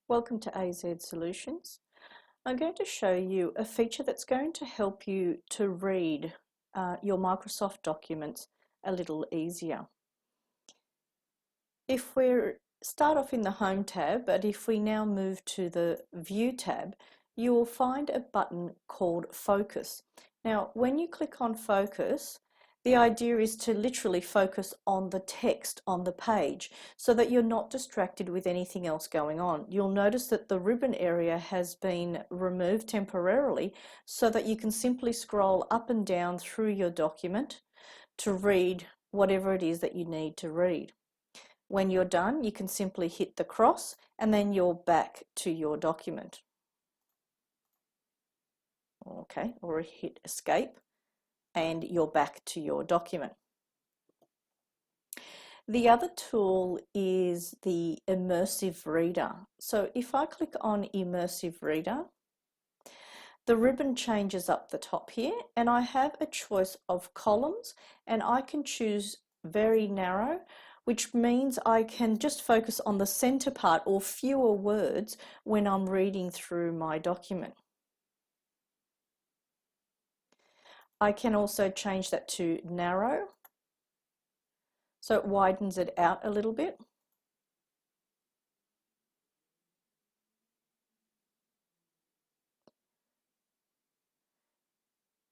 Welcome to AZ Solutions. I'm going to show you a feature that's going to help you to read your Microsoft documents a little easier. If we start off in the Home tab, but if we now move to the View tab, you will find a button called Focus. Now, when you click on Focus, the idea is to literally focus on the text on the page so that you're not distracted with anything else going on. You'll notice that the ribbon area has been removed temporarily so that you can simply scroll up and down through your document to read whatever it is that you need to read. When you're done, you can simply hit the cross and then you're back to your document. Okay, or hit Escape and you're back to your document. The other tool is the Immersive Reader. So if I click on Immersive Reader, the ribbon changes up the top here and I have a choice of columns and I can choose very narrow, which means I can just focus on the center part or fewer words when I'm reading through my document. I can also change that to narrow, so it widens it out a little bit.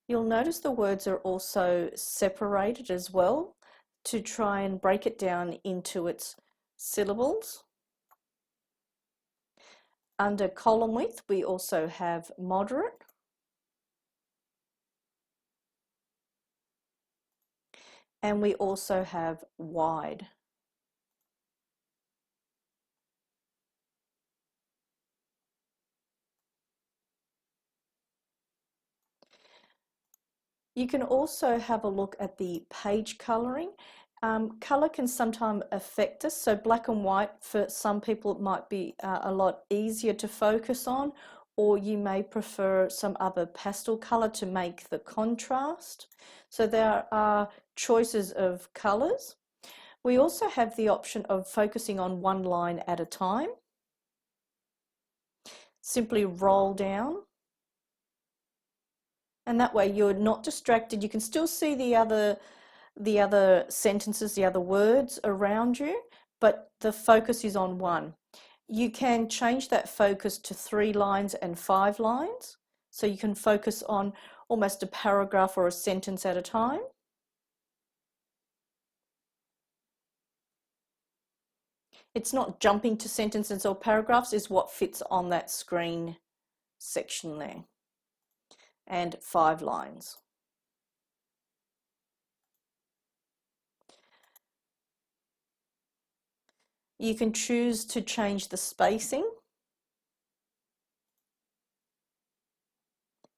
You'll notice the words are also separated as well to try and break it down into its syllables. Under column width, we also have moderate. And we also have wide. You can also have a look at the page coloring. Color can sometimes affect us, so black and white for some people might be a lot easier to focus on, or you may prefer some other pastel color to make the contrast. So there are choices of colors. We also have the option of focusing on one line at a time. Simply roll down. And that way you're not distracted. You can still see the other sentences, the other words around you, but the focus is on one. You can change that focus to 3 lines and 5 lines. So you can focus on almost a paragraph or a sentence at a time. It's not jumping to sentences or paragraphs, is what fits on that screen section there. And 5 lines. You can choose to change the spacing,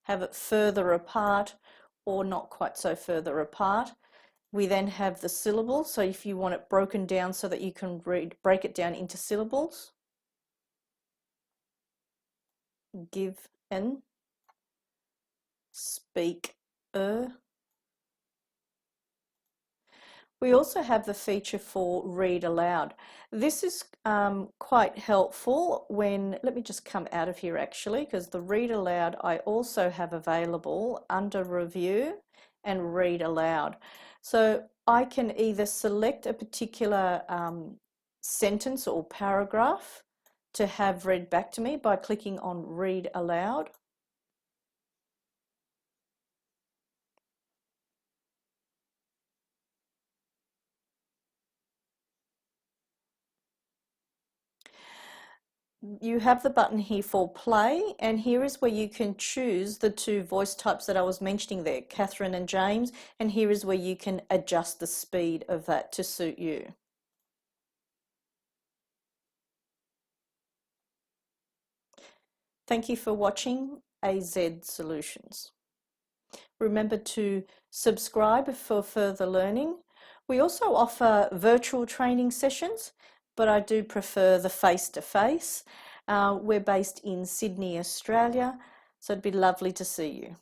have it further apart or not quite so further apart. We then have the syllables, so if you want it broken down so that you can break it down into syllables. Give in, speak We also have the feature for read aloud. This is quite helpful when, let me just come out of here actually, because the read aloud I also have available under review and read aloud. So I can either select a particular sentence or paragraph to have read back to me by clicking on read aloud. You have the button here for play, and here is where you can choose the 2 voice types that I was mentioning there, Catherine and James, and here is where you can adjust the speed of that to suit you. Thank you for watching AZ Solutions. Remember to subscribe for further learning. We also offer virtual training sessions, but I do prefer the face-to-face. We're based in Sydney, Australia, so it'd be lovely to see you.